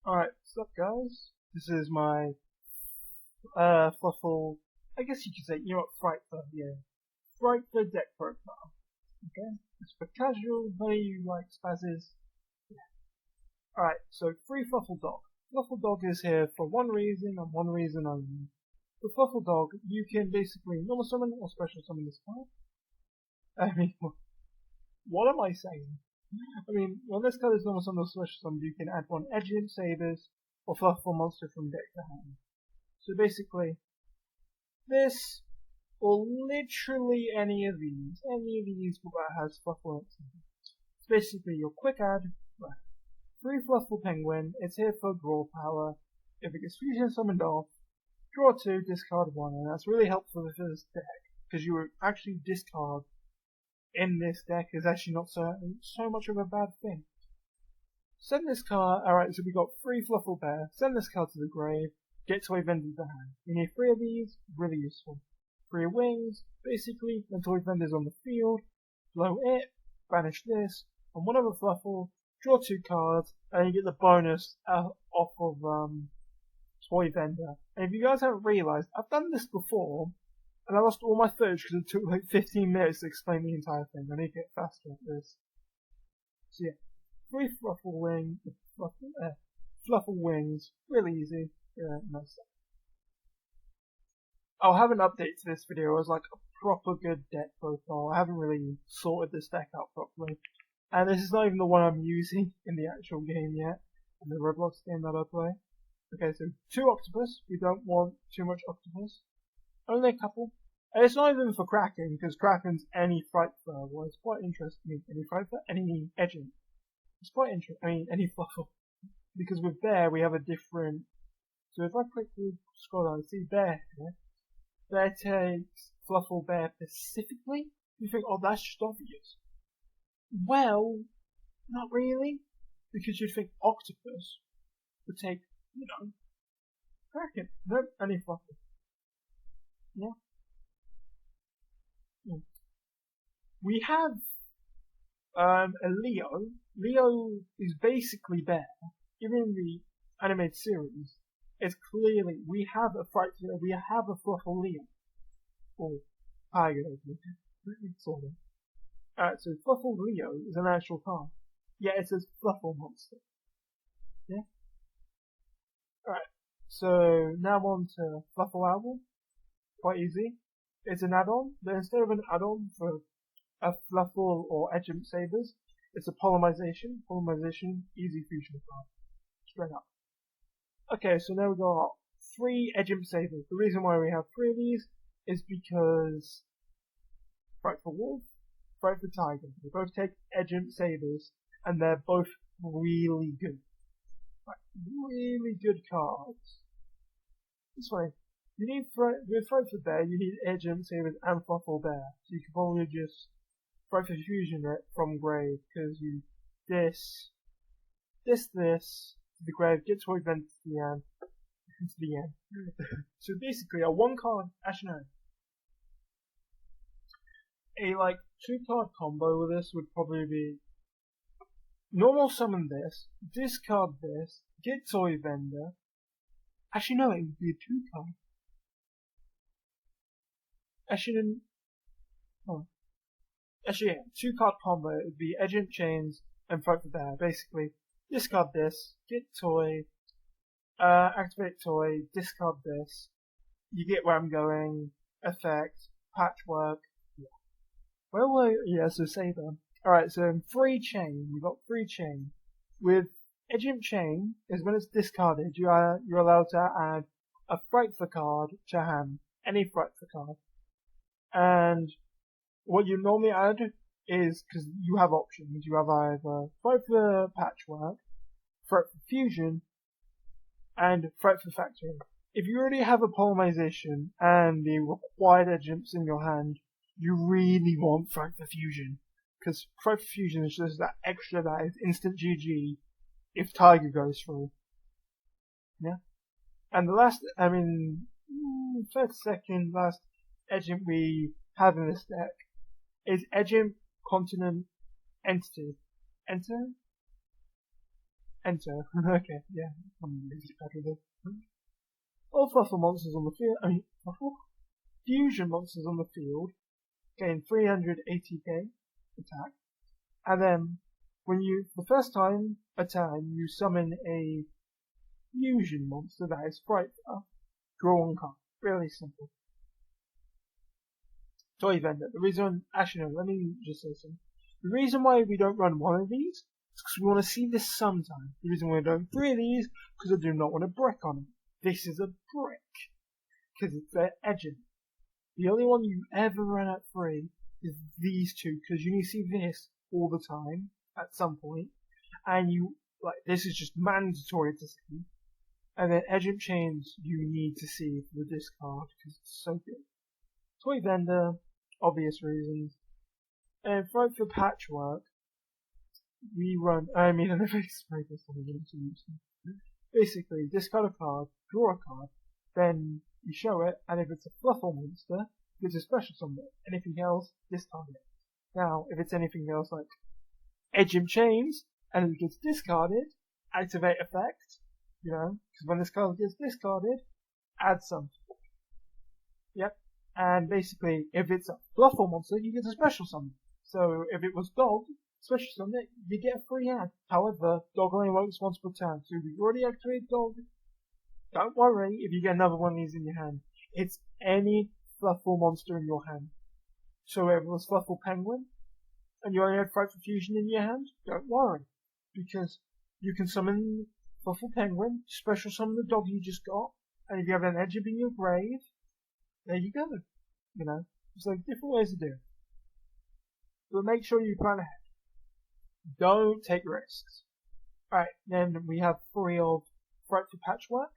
Alright, what's up guys? This is my fluffal, I guess you could say, you know what, Frightful, yeah. Frightful deck profile. Okay? It's for casual, money you like spazzes. Yeah. Alright, so free Fluffal Dog. Fluffal Dog is here for one reason and one reason only. For Fluffal Dog, you can basically normal summon or special summon this card. I mean, what am I saying? I mean, when this card is normal summon or special summon, you can add one Edgent, Sabers, or Fluffal monster from deck to hand. So basically, this, or literally any of these that has Fluffal. It's basically your quick add, free Fluffal Penguin. It's here for draw power. If it gets fusion summoned off, draw 2, discard 1, and that's really helpful for this deck, because you will actually discard in this deck is actually not so much of a bad thing. Send this card, alright, so we got 3 Fluffal Bear, send this card to the grave, get Toy Vendor to hand. You need 3 of these, really useful. 3 wings, basically, when Toy Vendor's on the field, blow it, banish this, and one other Fluffal, draw 2 cards, and you get the bonus off of Toy Vendor. And if you guys haven't realised, I've done this before, and I lost all my footage because it took like 15 minutes to explain the entire thing. I need to get faster at this. So yeah, 3 Fluffal wings, really easy. Yeah, nice. I'll have an update to this video as like a proper good deck profile. I haven't really sorted this deck out properly. And this is not even the one I'm using in the actual game yet, in the Roblox game that I play. Okay, so 2 octopus. We don't want too much octopus. Only a couple. And it's not even for Kraken, because Kraken's any Frightful. Well, it's quite interesting. Any Frightful, any Edgent. It's quite interesting. I mean, any Fluffal. Because with Bear, we have a different. So if I quickly scroll down, see Bear here. Bear takes Fluffal Bear specifically. You think, oh, that's just obvious. Well, not really. Because you'd think Octopus would take, Kraken. No, any Fluffal. Yeah. We have a Leo. Leo is basically Bear. Even in the animated series, it's clearly we have a Fluffal Leo. Or Tiger, sort of. Alright, so Fluffal Leo is an actual card. Yeah, it says Fluffal monster. Yeah? Alright, so now on to Fluffal Owl. Quite easy. It's an add-on, but instead of an add-on for a Fluffal or Edgent Sabers, it's a Polymerization. Polymerization, easy fusion card. Straight up. Okay, so now we've got 3 Edgent Sabers. The reason why we have 3 of these is because Frightful Wolf, Frightful Tiger. They both take Edgent Sabers, and they're both really good. Like, really good cards. This way. You need with Frightful Bear, you need Edgent Sabers and Fluffal Bear. So you can probably just Frightful Fusion it from grave, because you this to the grave, get Toy Vendor to the end. So basically, a 1 card, actually no. A like 2 card combo with this would probably be normal summon this, discard this, get Toy Vendor. Actually no, it would be a 2 card. Actually, yeah, 2 card combo, it would be Edgent Chains and Frightful Bear. Basically, discard this, get Toy, activate Toy, discard this, you get where I'm going, effect, patchwork, yeah. Well, yeah, so Saber. Alright, so in 3 chain, we've got 3 chain. With Edgent Chain, is when it's discarded, you're allowed to add a Frightful card to hand, any Frightful card. And what you normally add is, because you have options, you have either Frightful Patchwork, Frightful Fusion, and Frightful Factory. If you already have a Polymerization and the required Edgents in your hand, you really want Frightful Fusion. Because Frightful Fusion is just that extra that is instant GG if Tiger goes through. Yeah? And the last, 32nd last Edgent we have in this deck is Edgent Continent Entity. Enter? Enter. Okay, yeah. I'm really bad with this. All fluffal monsters on the field, fluffal? Fusion monsters on the field gain 380k attack. And then, when you, the first time a turn, you summon a fusion monster that is frightful. Draw one card. Really simple. Toy vendor. The reason, actually no, let me just say something. The reason why we don't run one of these is because we want to see this sometime. The reason why we're doing 3 of these is because I do not want a brick on it. This is a brick. Because it's their edging. The only one you ever run at 3 is these two, because you need to see this all the time at some point, and you like this is just mandatory to see. And then Edgent Chains you need to see for the discard because it's so good. Toy vendor, obvious reasons, and Fight for Patchwork. We run. I mean, I never explained this on the Basically, discard a card, draw a card, then you show it, and if it's a fluffal monster, it's a special summon. Anything else, discard it. Now, if it's anything else like Edgem Chains, and it gets discarded, activate effect, because when this card gets discarded, add some. Yep. And basically, if it's a fluffal monster, you get a special summon. So if it was dog, special summon, you get a free add. However, dog only works once per turn. So if you've already activated dog, don't worry if you get another one of these in your hand. It's any fluffal monster in your hand. So if it was fluffal penguin, and you only had Fight for Fusion in your hand, don't worry. Because you can summon fluffal penguin, special summon the dog you just got, and if you have an edge in your grave, there you go. There's like different ways to do it. But make sure you plan ahead. Don't take risks. Alright, then we have 3 of Fright for Patchwork.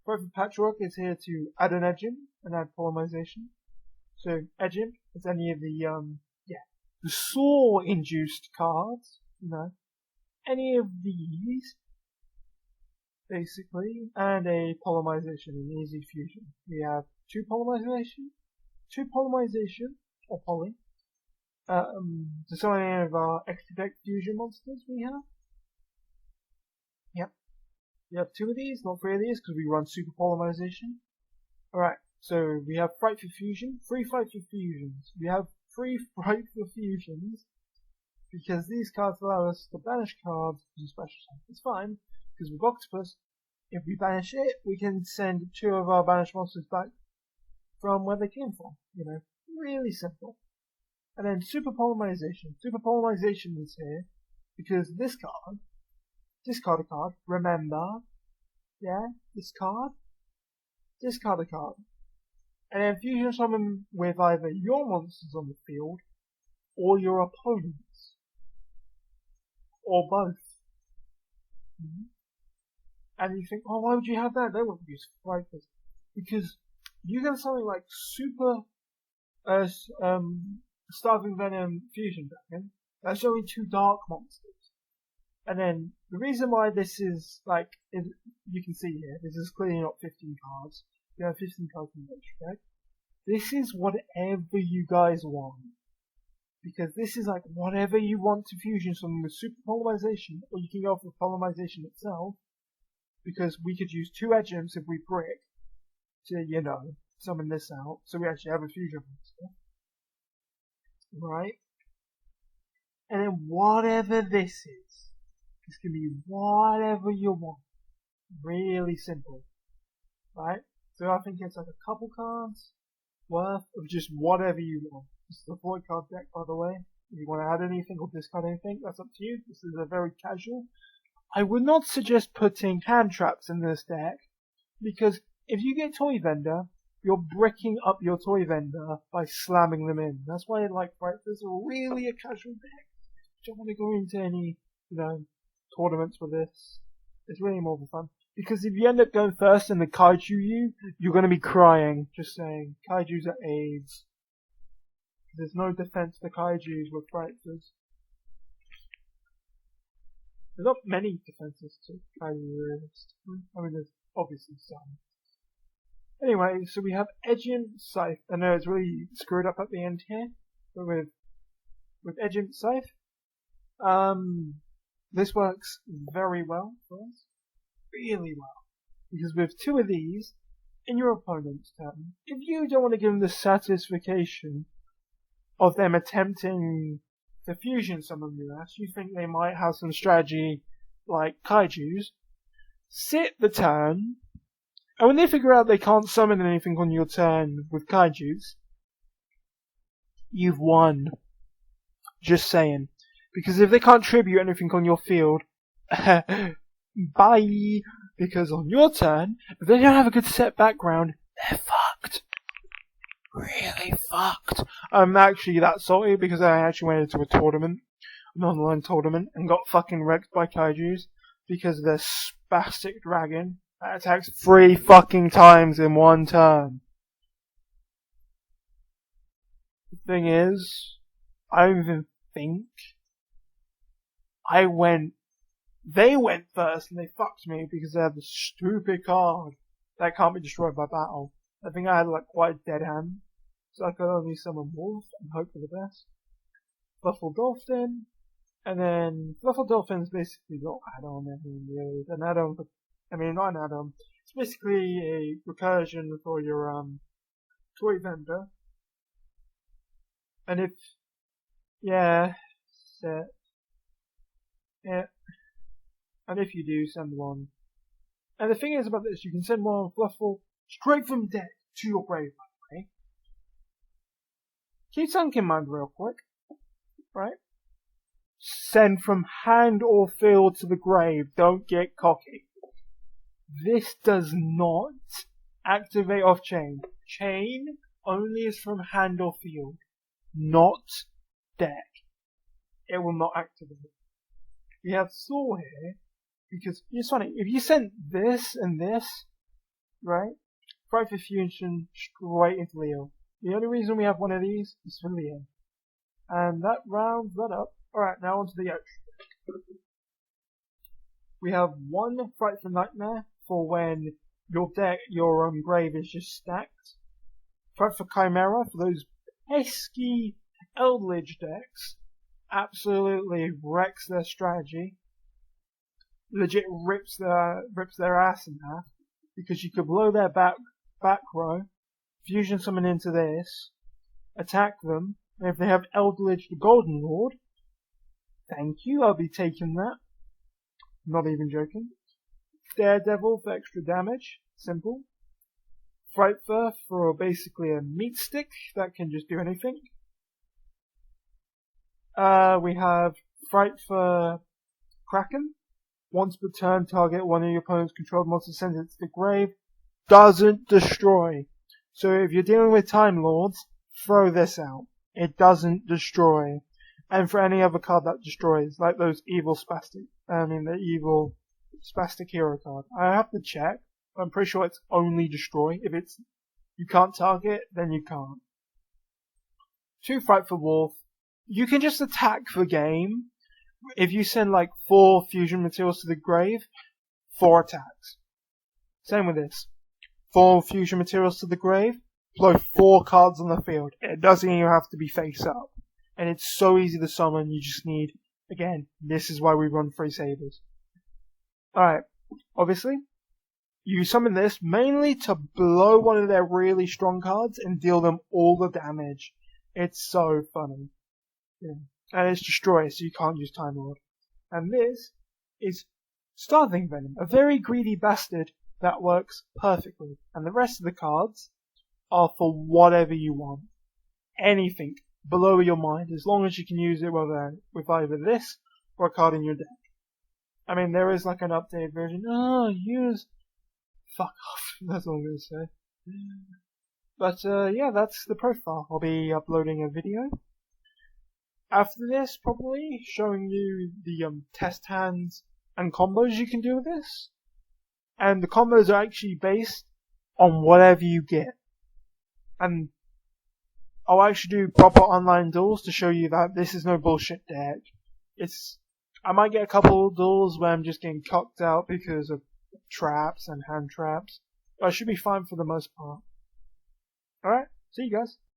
Fright for Patchwork is here to add an edging and add polymerization. So edging is any of the saw induced cards, any of these basically, and a polymerization and easy fusion. We have 2 polymerization or poly. To summon any of our extra deck fusion monsters we have. Yep. We have 2 of these, not 3 of these, because we run super polymerization. Alright, so we have Fright for Fusion, 3 Fright for Fusions. We have 3 Fright for Fusions, because these cards allow us to banish cards and special summon. It's fine, because with Octopus, if we banish it, we can send 2 of our banished monsters back from where they came from. Really simple. And then Super Polymerization. Super Polymerization is here because this card, discard a card, remember, discard a card. And then fusion summon with either your monsters on the field or your opponents. Or both. And you think, why would you have that? They wouldn't use fighters. Because you get something like Super Starving Venom Fusion Dragon, that's only 2 dark monsters. And then, the reason why this is, you can see here, this is clearly not 15 cards. You have 15 cards in the deck. This is whatever you guys want. Because this is whatever you want to fusion summon with super polymerization, or you can go for polymerization itself. Because we could use 2 edgems if we brick to, summon this out. So we actually have a fusion monster. Right? And then whatever this is, this can be whatever you want. Really simple. Right? So I think it's a couple cards worth of just whatever you want. This is a 40 card deck, by the way. If you want to add anything or discard anything, that's up to you. This is a very casual. I would not suggest putting hand traps in this deck, because if you get Toy Vendor, you're bricking up your Toy Vendor by slamming them in. That's why this is really a casual deck. You don't want to go into any, tournaments with this. It's really more fun. Because if you end up going first and the kaiju you're going to be crying. Just saying. Kaijus are AIDS. There's no defense to kaijus with frighters. There's not many defenses to kaiju. I mean, there's obviously some. Anyway, so we have Edgent Scythe. I know it's really screwed up at the end here, but with Edgent Scythe, This works very well for us. Really well. Because with 2 of these in your opponent's turn, if you don't want to give them the satisfaction of them attempting to fusion summon you at, you think they might have some strategy like kaijus, sit the turn, and when they figure out they can't summon anything on your turn with kaijus, you've won. Just saying. Because if they can't tribute anything on your field, bye! Because on your turn, if they don't have a good set background, they're fucked. Really fucked. I'm actually that salty because I actually went into a tournament, an online tournament, and got fucking wrecked by kaijus because of their spastic dragon that attacks 3 fucking times in 1 turn. The thing is, I don't even think they went first and they fucked me because they had the stupid card that can't be destroyed by battle. I think I had like quite a dead hand, so I could only summon Wolf and hope for the best. Fluffal Dolphin, and then Fluffal Dolphin's basically got add-on, really. An add-on, not an add-on. It's basically a recursion for your toy vendor. And if and if you do, send one. And the thing is about this, you can send one Fluffal straight from deck to your grave, by the way. Keep something in mind real quick, right? Send from hand or field to the grave, don't get cocky. This does not activate off chain. Chain only is from hand or field, not deck. It will not activate. We have Saw here, because it's funny, if you sent this and this, right, Fright for Fusion straight into Leo. The only reason we have one of these is for Leo. And that rounds that up. Alright, now onto the Ocean. We have 1 Fright for Nightmare for when your grave is just stacked. Fright for Chimera for those pesky Eldritch decks. Absolutely wrecks their strategy. Legit rips their ass in half. Because you could blow their back row, fusion summon into this, attack them, and if they have Eldritch the Golden Lord, thank you, I'll be taking that. Not even joking. Daredevil for extra damage, simple. Frightfur for basically a meat stick that can just do anything. We have Fright for Kraken. Once per turn, target one of your opponent's controlled monsters, sends it to the grave. Doesn't destroy. So if you're dealing with Time Lords, throw this out. It doesn't destroy. And for any other card that destroys, like those the evil spastic hero card. I have to check, but I'm pretty sure it's only destroy. If you can't target, then you can't. 2 Fright for Wolf. You can just attack the game. If you send like 4 fusion materials to the grave, 4 attacks. Same with this. 4 fusion materials to the grave, blow 4 cards on the field. It doesn't even have to be face up. And it's so easy to summon, you just need, again, this is why we run 3 sabers. Alright, obviously, you summon this mainly to blow one of their really strong cards and deal them all the damage. It's so funny. Yeah. And it's destroy, so you can't use Time Lord. And this is Starving Venom, a very greedy bastard that works perfectly. And the rest of the cards are for whatever you want. Anything below your mind, as long as you can use it with either this or a card in your deck. I mean, there is like an updated version. Fuck off, that's all I'm gonna say. But yeah, that's the profile. I'll be uploading a video after this, probably, showing you the test hands and combos you can do with this. And the combos are actually based on whatever you get. And I'll actually do proper online duels to show you that this is no bullshit deck. I might get a couple of duels where I'm just getting cocked out because of traps and hand traps, but I should be fine for the most part. Alright, see you guys.